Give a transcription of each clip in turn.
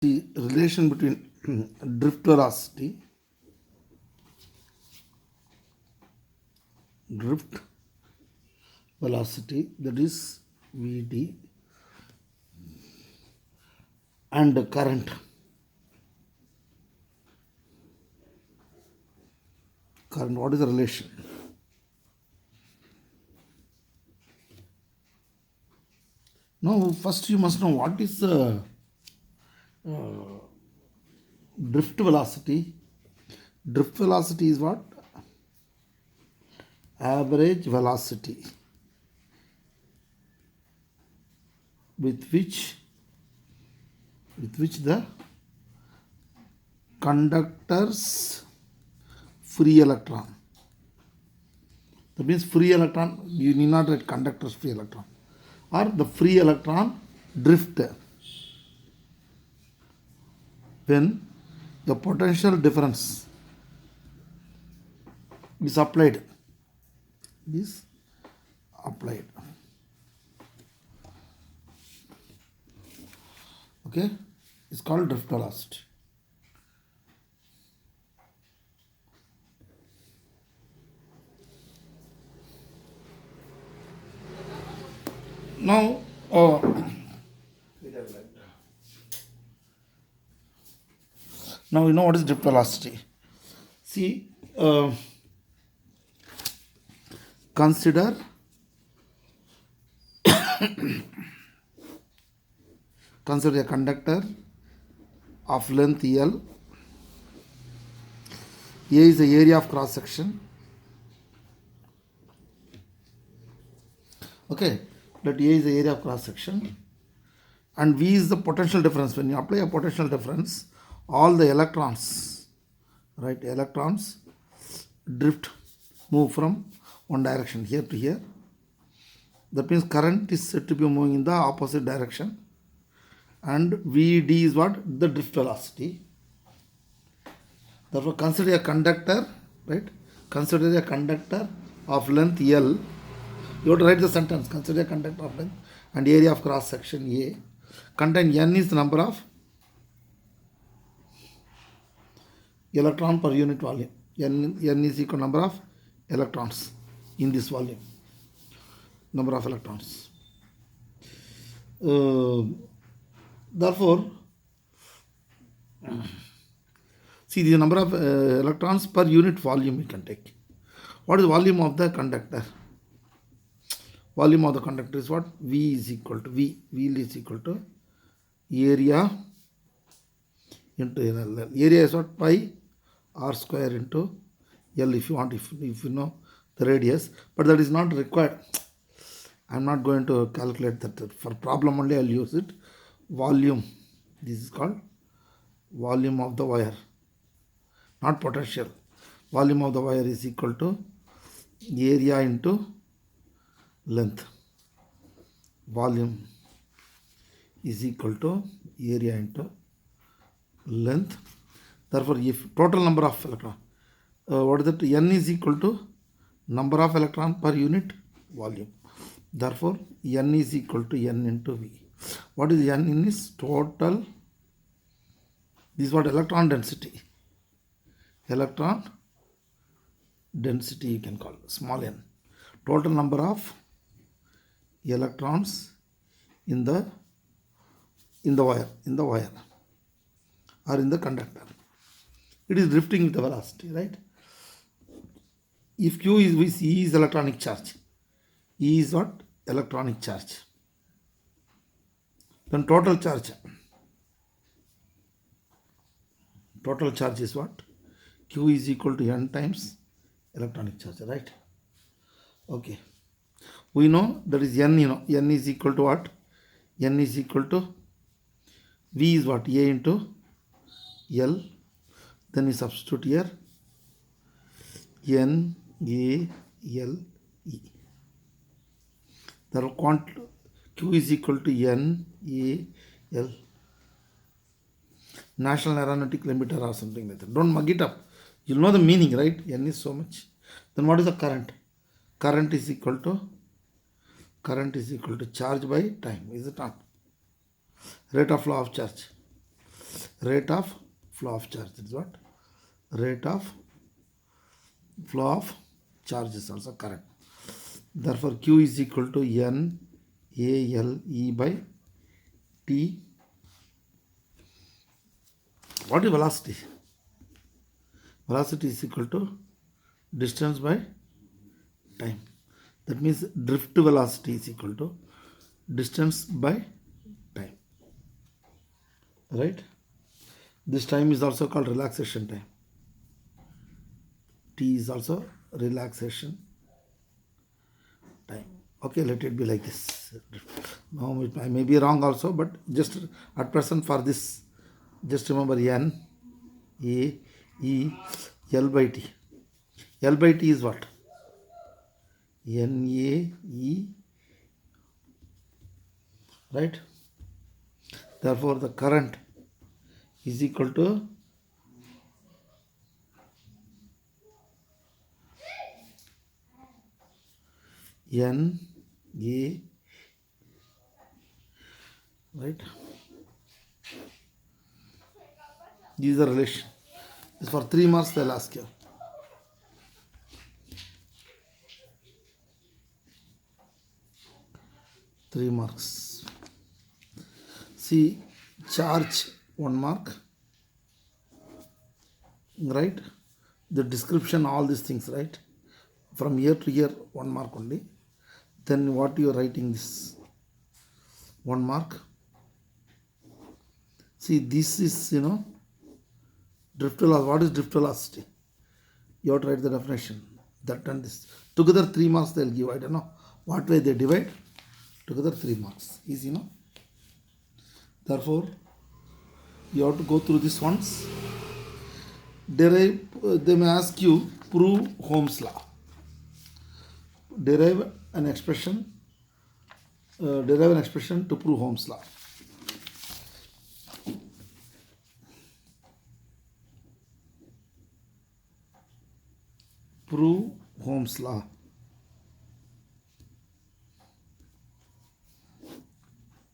the relation between drift velocity, that is Vd, and current. What is the relation? Now, first you must know what is the drift velocity. Drift velocity is what? Average velocity with which the conductor's free electron. That means free electron, you need not write conductor's free electron, or the free electron drift when the potential difference is applied. Okay, it's called drift velocity. Now, now you know what is drift velocity. See, consider a conductor of length L. A is the area of cross section. Okay, that A is the area of cross section, and V is the potential difference. When you apply a potential difference, all the electrons, right, electrons move from one direction here to here. That means current is said to be moving in the opposite direction, and Vd is what? The drift velocity. Therefore, consider a conductor, right? Consider a conductor of length L. You have to write the sentence. Consider a conductor of length and area of cross section A. Contain N is the number of electron per unit volume. N is equal to number of electrons in this volume. Number of electrons. Therefore, see the number of electrons per unit volume we can take. What is the volume of the conductor? Volume of the conductor is what? V is equal to V. V is equal to area into L. Area is what? Pi r square into L if you want, if you know the radius. But that is not required. I am not going to calculate that. For problem only I will use it. Volume. This is called volume of the wire. Not potential. Volume of the wire is equal to area into length. Volume is equal to area into length. Therefore, if total number of electron, what is that? N is equal to number of electron per unit volume. Therefore, N is equal to N into V. What is N in is total? This is what? Electron density. Electron density you can call small n. Total number of electrons in the wire or in the conductor. It is drifting with the velocity, right? If Q is E is electronic charge. E is what? Electronic charge. Then total charge. Total charge is what? Q is equal to N times electronic charge, right? Okay. We know that is N, N is equal to what? N is equal to V is what? A into L. Then we substitute here N, A, L, E. Therefore, Q is equal to N, A, L. National Aeronautic Limiter or something like that. Don't mug it up. You'll know the meaning, right? N is so much. Then what is the current? Current is equal to charge by time, is it not? Rate of flow of charge. rate of flow of charge. That is what? Rate of flow of charge is also correct. Therefore, Q is equal to N A L E by T. What is velocity? Velocity is equal to distance by time. That means drift velocity is equal to distance by time. Right? This time is also called relaxation time. T is also relaxation time. Okay, let it be like this. Now I may be wrong also, but just at present for this, just remember N A E L by T. L by T is what? N A E, right? Therefore, the current is equal to N A, right? These are relation. It's for 3 marks they'll ask you. Three marks. See, charge 1 mark, right? The description, all these things, right? From year to year, 1 mark only. Then what you are writing this 1 mark. See, this is, drift velocity. What is drift velocity? You have to write the definition. That and this. Together 3 marks they'll give. I don't know what way they divide. Together 3 marks. Easy, no? Therefore, you have to go through this once. Derive, they may ask you, prove Ohm's law. Derive an expression to prove Ohm's law. Prove Ohm's law.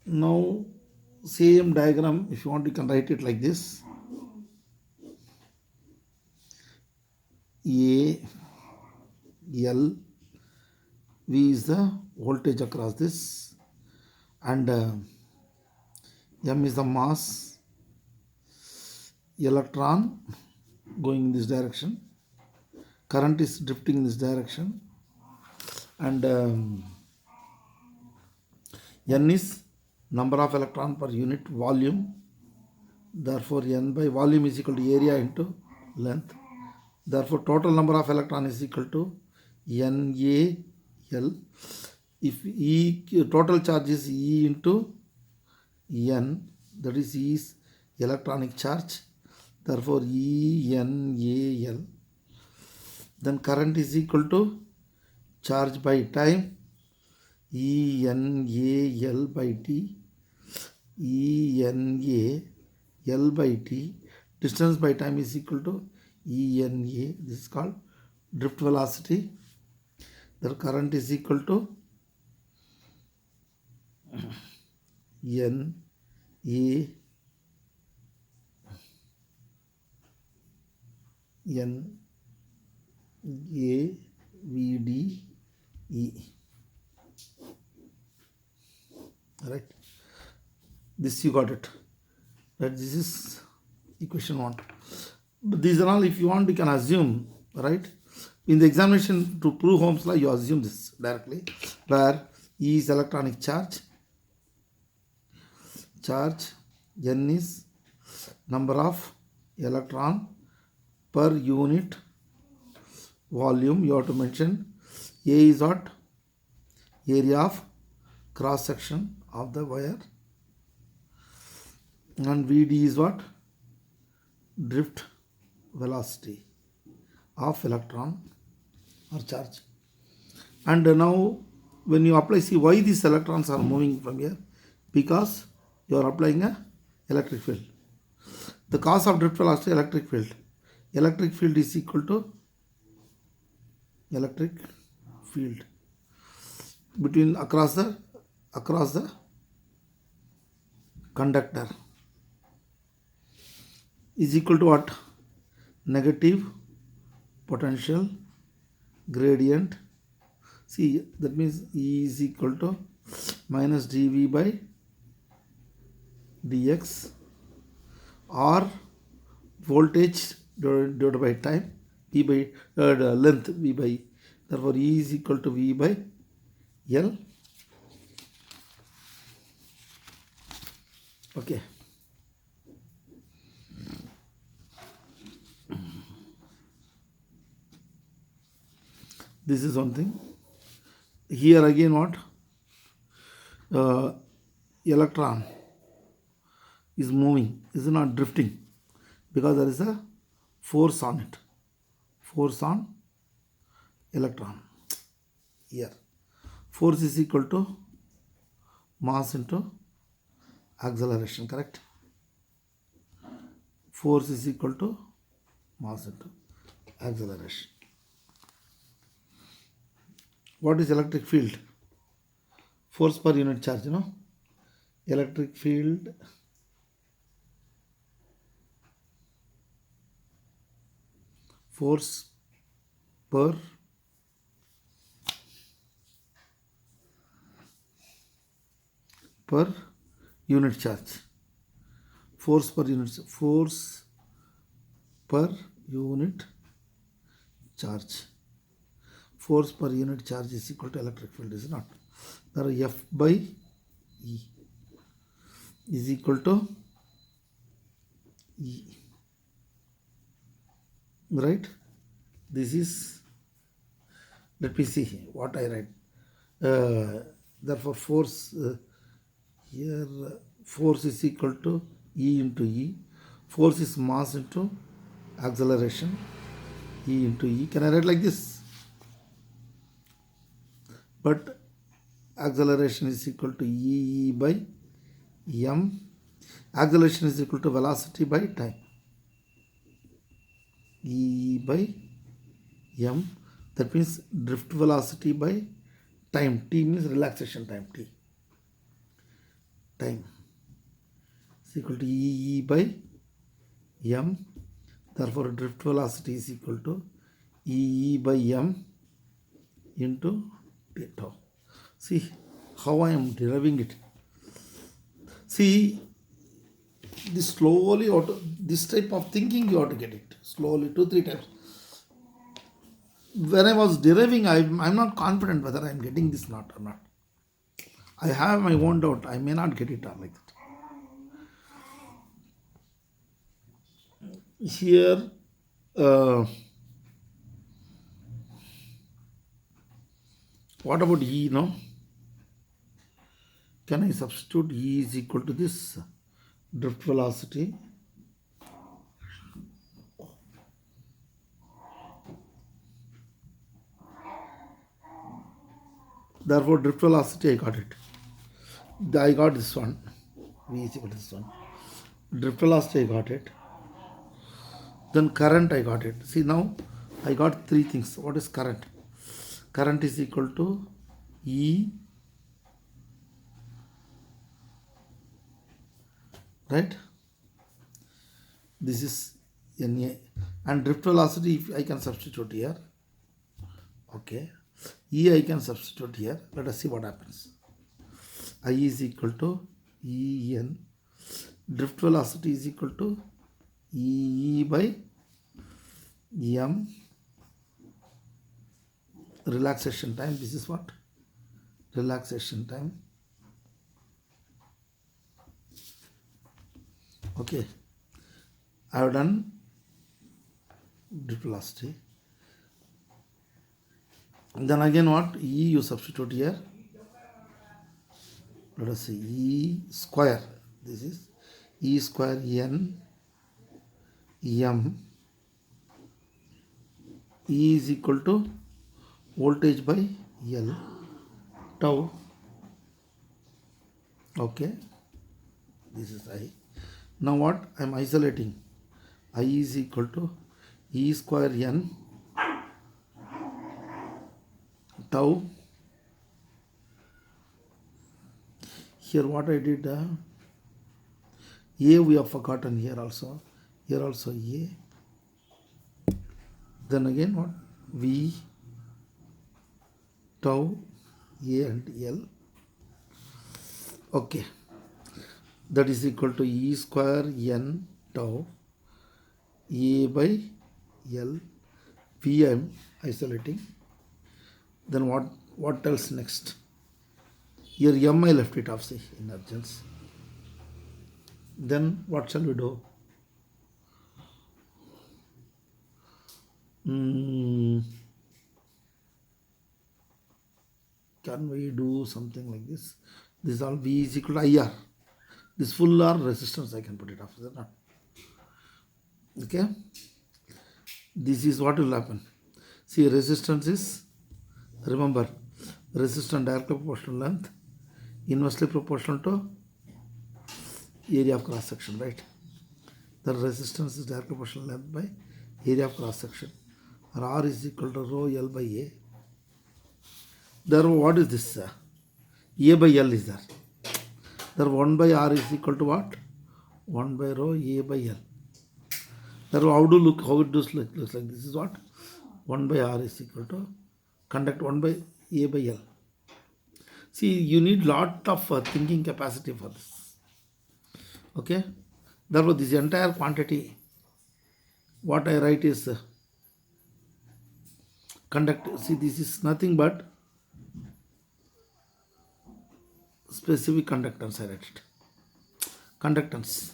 Now, same diagram, if you want, you can write it like this. A, L, V is the voltage across this, and M is the mass, electron going in this direction, current is drifting in this direction, and N is number of electron per unit volume. Therefore, N by volume is equal to area into length. Therefore, total number of electron is equal to NaL. If E, total charge is E into N, that is E is electronic charge. Therefore, ENAL. Then current is equal to charge by time, ENAL by T. ENAL by T. Distance by time is equal to ENA. This is called drift velocity. The current is equal to NAVDE. Right? This you got it. Right? This is equation 1. But these are all, if you want, you can assume, right? In the examination, to prove Ohm's law, you assume this directly, where E is electronic charge, N is number of electron per unit volume. You have to mention A is what? Area of cross section of the wire, and VD is what? Drift velocity of electron or charge. And now when you apply, see why these electrons are moving from here? Because you are applying a electric field. The cause of drift velocity, electric field. Electric field is equal to electric field between across the conductor. is equal to what? Negative potential gradient. See, that means E is equal to minus dV by dx, or voltage divided by time, V by length, V by, therefore E is equal to V by L. Okay. This is one thing. Here again what? Electron is moving, is not drifting, because there is a force on it. Force on electron. Here. Force is equal to mass into acceleration, correct? Force is equal to mass into acceleration. What is electric field? Force per unit charge, you know. Electric field force per unit charge. Force per unit charge. Force per unit charge is equal to electric field, is not? There F by E is equal to E, right? This is, let me see what I write. Therefore force here, force is equal to E into E. Force is mass into acceleration, E into E. Can I write like this? But acceleration is equal to E by M. Acceleration is equal to velocity by time. E by M. That means drift velocity by time. T means relaxation time. T. Time is equal to E by M. Therefore, drift velocity is equal to E by M into tau. See how I am deriving it. See, this slowly, this type of thinking you have to get it slowly, 2-3 times. When I was deriving, I'm not confident whether I'm getting this not or not. I have my own doubt. I may not get it all like that. Here, what about E, no? Can I substitute E is equal to this drift velocity? Therefore, drift velocity, I got it. I got this one. V is equal to this one. Drift velocity, I got it. Then current, I got it. See, now I got 3 things. What is current? Current is equal to E, right? This is NA. And drift velocity, if I can substitute here. Okay. E I can substitute here. Let us see what happens. I is equal to En. Drift velocity is equal to E by M. Relaxation time. This is what? Relaxation time. Okay. I have done drift velocity. Then again what? E you substitute here. Let us see. E square. This is E square N M. E is equal to voltage by L tau. Okay. This is I. Now what? I am isolating. I is equal to E square N tau. Here what I did, A we have forgotten here also. here also A, then again what, V, tau, A and L. Okay, that is equal to E square n tau A by L. V I am isolating. Then what else next? Here M I left it off, say, in urgence. Then what shall we do? Can we do something like this? This all V is equal to IR. This full R resistance I can put it off, is it not? Okay. This is what will happen. See, resistance is, remember, resistance directly proportional length, inversely proportional to area of cross section, right? The resistance is directly proportional length by area of cross section. R is equal to rho L by A. Therefore, what is this? A by L is there. Therefore, 1 by R is equal to what? 1 by rho A by L. Therefore, how it does looks like this is what? 1 by R is equal to conduct 1 by A by L. See, you need lot of thinking capacity for this. Okay? Therefore, this entire quantity, what I write is conduct. See, this is nothing but specific conductance, I write it. Conductance.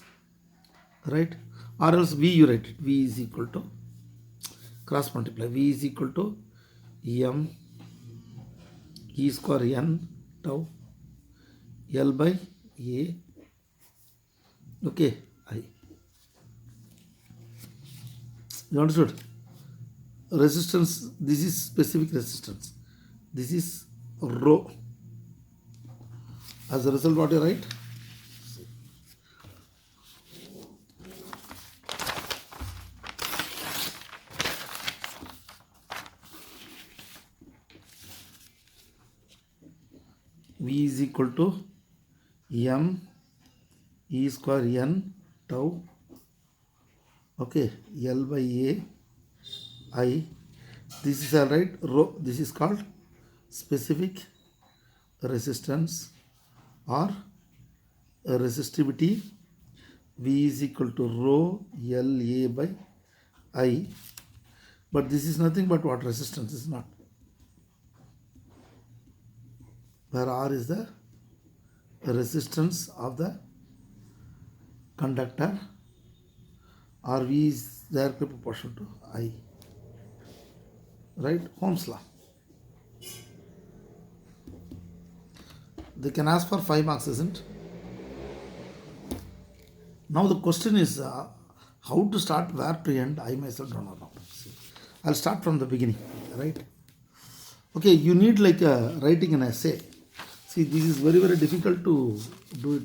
Right? Or else V you write it. V is equal to cross multiply. V is equal to M E square n tau L by A. Okay, I. You understood? Resistance, this is specific resistance. This is rho. As a result, what you write? V is equal to M E square n tau, okay, L by A I. This is all right. Rho, this is called specific resistance or resistivity. V is equal to rho L A by I. But this is nothing but what? Resistance is not. Where R is the resistance of the conductor, or V is directly proportional to I. Right? Ohm's law. They can ask for 5 marks, isn't it? Now the question is how to start, where to end. I myself don't know. I'll start from the beginning, right? Okay, you need like writing an essay. See, this is very, very difficult to do it.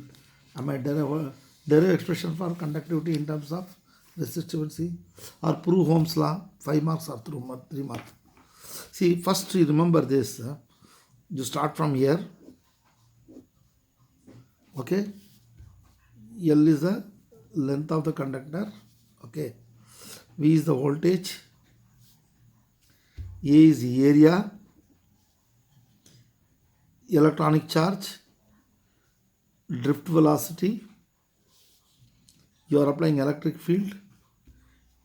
I might derive expression for conductivity in terms of resistivity or prove Ohm's law, 5 marks or 3 marks. See, first you remember this. You start from here. Okay. L is the length of the conductor. Okay. V is the voltage. A is the area. Electronic charge. Drift velocity. You are applying electric field.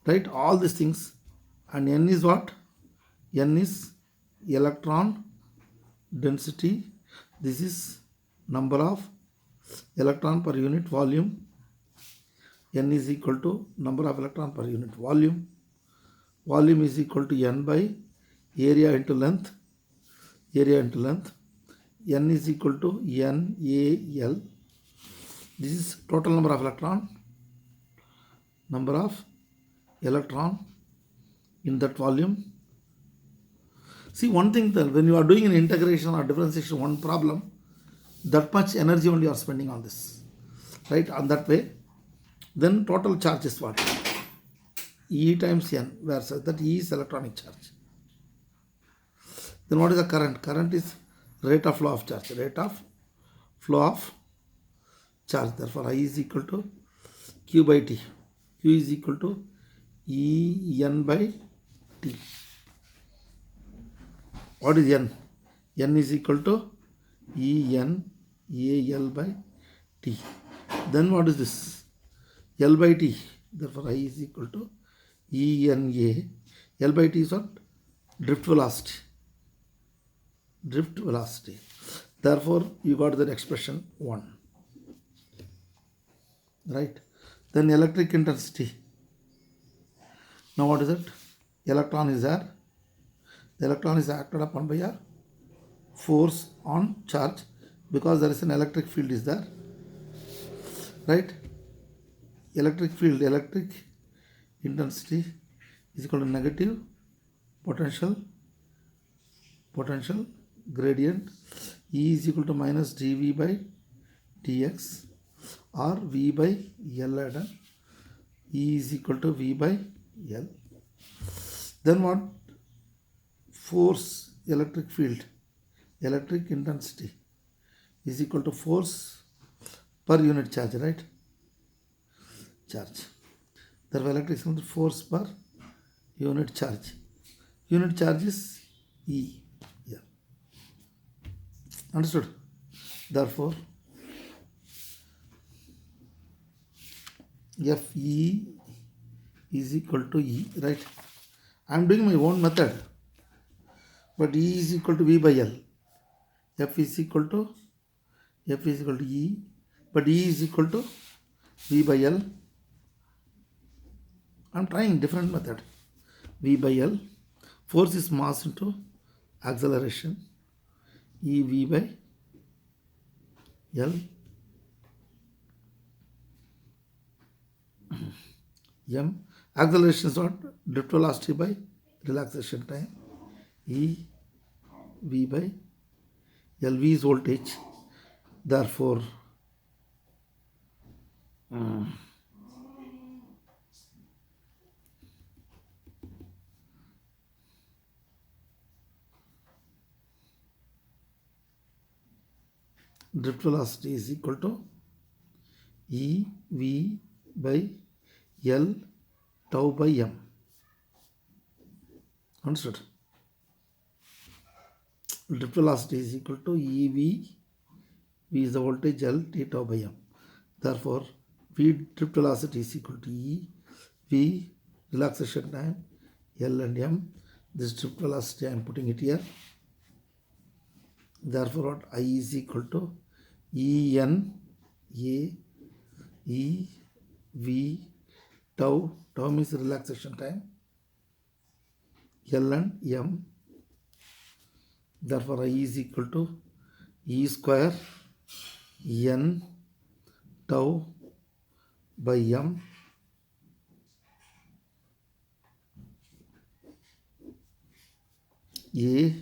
Right? All these things. And N is what? N is electron density. This is number of electron per unit volume. N is equal to number of electron per unit volume. Volume is equal to N by area into length. Area into length. N is equal to NaL. This is total number of electron. Number of electron in that volume. See, one thing that when you are doing an integration or differentiation, one problem, that much energy only you are spending on this, right? On that way, then total charge is what? E times N, where says that E is electronic charge. Then what is the current? Current is rate of flow of charge. Rate of flow of charge. Therefore, I is equal to Q by T. U is equal to En by T. What is N? N is equal to En AL by T. Then what is this? L by T. Therefore, I is equal to ENA. L by T is what? Drift velocity. Drift velocity. Therefore, you got that expression 1. Right? Then electric intensity. Now what is it? Electron is there. The electron is acted upon by a force on charge because there is an electric field is there. Right? Electric field, electric intensity is equal to negative potential gradient. E is equal to minus dV by dx or V by L add. E is equal to V by L. Then what? Force, electric field, electric intensity is equal to force per unit charge, right? Charge. Therefore, electric force per unit charge. Unit charge is E. Yeah. Understood? Therefore, Fe is equal to E, right? I am doing my own method, but E is equal to V by L. F is equal to E, but E is equal to V by L. I am trying different method. V by L. Force is mass into acceleration. E V by L. M. Acceleration is what? Drift velocity by relaxation time. E V by L. V is voltage. Therefore, drift velocity is equal to E V by L tau by M. Understood? Drift velocity is equal to EV. V is the voltage, L T tau by M. Therefore, V drift velocity is equal to E V relaxation time L and M. This drift velocity I am putting it here. Therefore, what? I is equal to En A E V tau. Tau means relaxation time. L and M. Therefore, I is equal to E square N tau by M A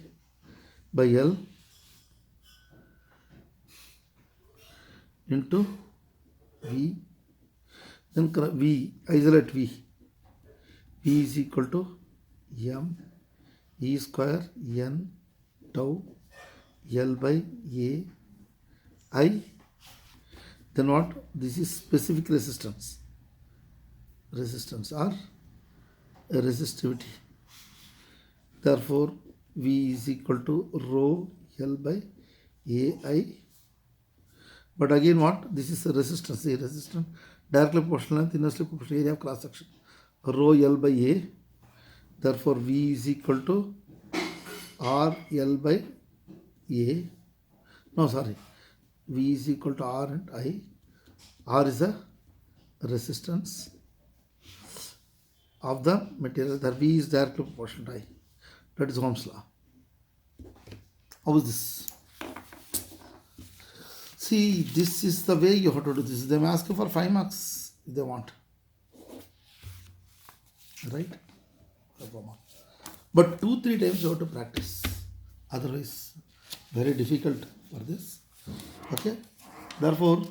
by L into V. Then V, isolate V. V is equal to M E square N tau L by A I. Then what? This is specific resistance. Resistance or resistivity. Therefore, V is equal to rho L by AI. But again what? This is a resistance. A resistance directly proportional length, inversely proportional area of cross section. Rho L by A. Therefore, V is equal to R L by A. No, sorry. V is equal to R and I. R is a resistance of the material. That V is directly proportional to I. That is Ohm's law. How is this? See, this is the way you have to do this. They may ask you for 5 marks if they want. Right? But 2-3 times you have to practice. Otherwise, very difficult for this. Okay? Therefore,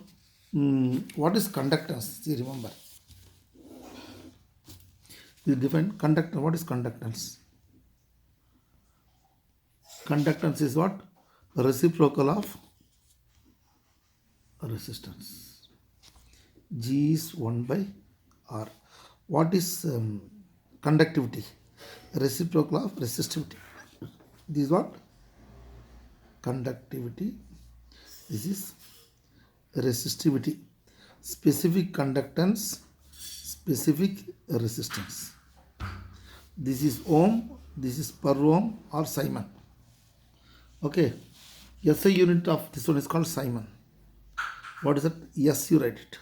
what is conductance? See, remember. You define conductance. What is conductance? Conductance is what? Reciprocal of resistance. G is 1 by R. What is conductivity? Reciprocal of resistivity. This is what? Conductivity. This is resistivity. Specific conductance, specific resistance. This is ohm, this is per ohm or Simon. Okay. SI unit of this one is called Simon. What is it? S, you write it.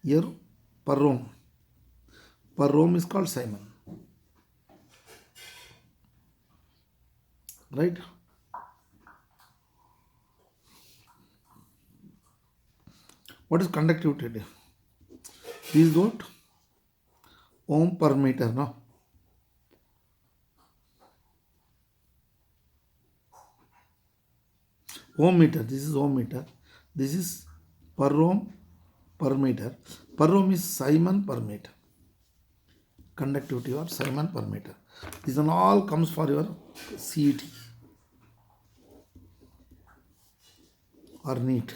Here per ohm. Per ohm is called Simon. Right? What is conductivity? This is what? Ohm per meter, no? Ohm meter. This is ohm meter. This is per ohm per meter. Per ohm is Simon per meter. Conductivity or Simon per meter. This one all comes for your CET or NEET.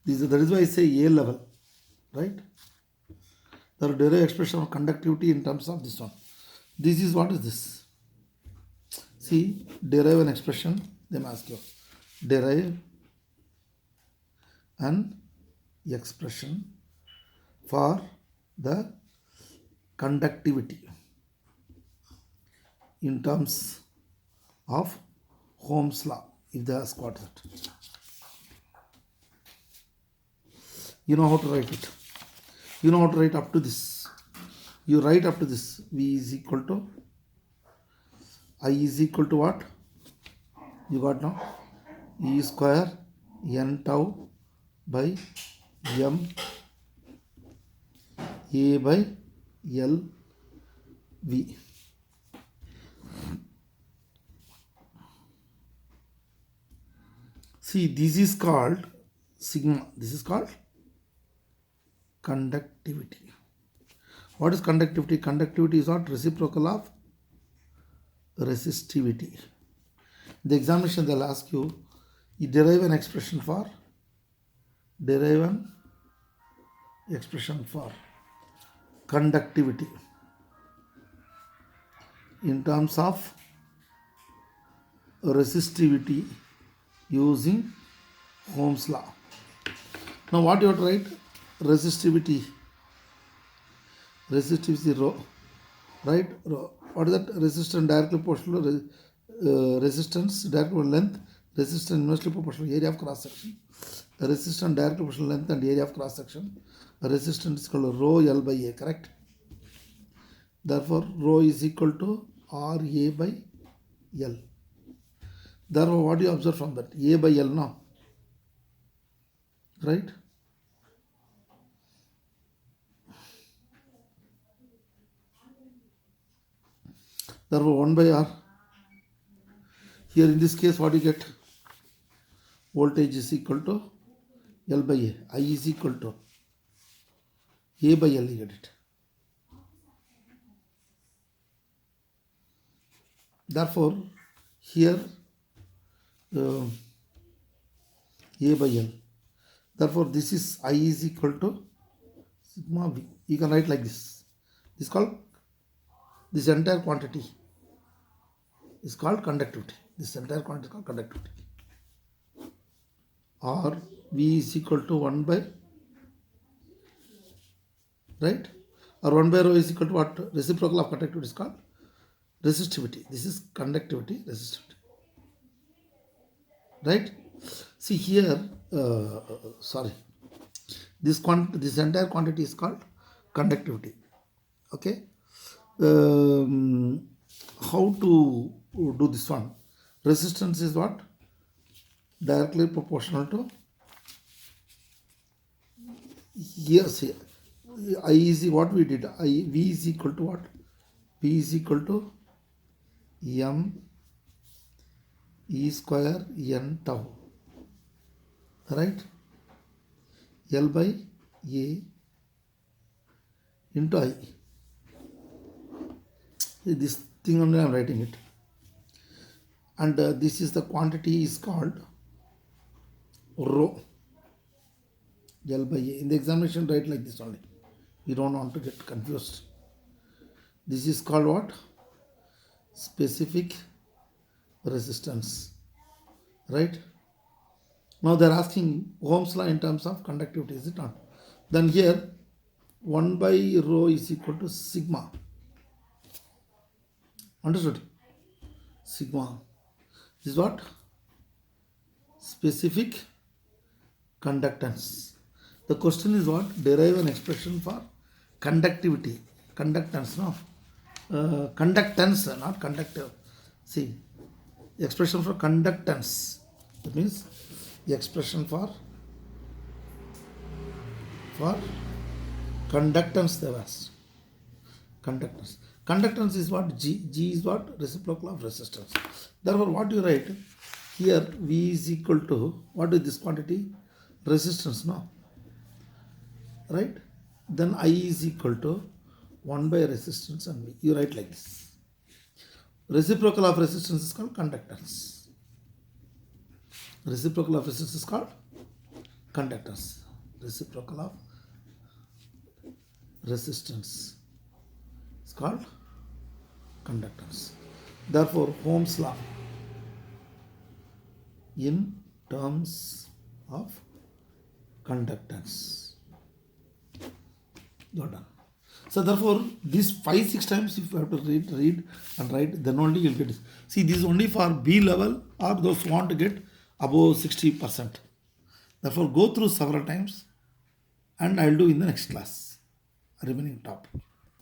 That is why I say A level, right? There are derived expression of conductivity in terms of this one. This is what is this? See, derive an expression. They ask you, derive an expression for the conductivity in terms of Ohm's law. If they ask what is it, you know how to write it. You know how to write up to this. You write up to this. V is equal to I is equal to what? You got now? E square n tau by m a by l v. See, this is called sigma. This is called conductivity. What is conductivity? Conductivity is what? Reciprocal of resistivity. The examination they'll ask you, you derive an expression for conductivity in terms of resistivity using Ohm's law. Now what you have to write? Resistivity rho, right? Rho. What is that? Resistance directly proportional to resistance directly length, resistance inversely proportional to area of cross section, resistance directly proportional to length and area of cross section. Resistance is called rho L by A, correct? Therefore rho is equal to RA by L. Therefore what do you observe from that? A by L now, right? Therefore 1 by R. Here in this case what you get? Voltage is equal to L by A. I is equal to A by L, you get it. Therefore here A by L. Therefore this is I is equal to sigma V. You can write like this. This is called, this entire quantity is called conductivity. This entire quantity is called conductivity. Or V is equal to 1 by, right? Or 1 by rho is equal to what? Reciprocal of conductivity is called resistivity. This is conductivity, resistivity. Right? See here, this entire quantity is called conductivity. Okay? How to do this one? Resistance is what? Directly proportional to, yes, I is what we did. V is equal to what? V is equal to m E square n tau, right? L by A into I. This thing only I am writing it. And this is the quantity is called rho. L by A. In the examination write like this only. You don't want to get confused. This is called what? Specific resistance, right? Now they're asking Ohm's law in terms of conductivity, is it not? Then here 1 by rho is equal to sigma. Understood? Sigma. This is what? Specific conductance. The question is what? Derive an expression for conductivity. Conductance, no? Conductance, not conductive. See, expression for conductance. That means the expression for conductance they asked. Conductance. Conductance is what? G. G is what? Reciprocal of resistance. Therefore, what you write here, V is equal to, what is this quantity? Resistance, no? Right? Then I is equal to 1 by resistance and V. You write like this. Reciprocal of resistance is called conductance. Reciprocal of resistance is called conductance. Reciprocal of resistance is called conductance. Therefore, Ohm's law in terms of conductance. You are done. So therefore, these 5-6 times if you have to read and write, then only you'll get it. See, this is only for B level or those who want to get above 60%. Therefore, go through several times and I'll do in the next class remaining topic.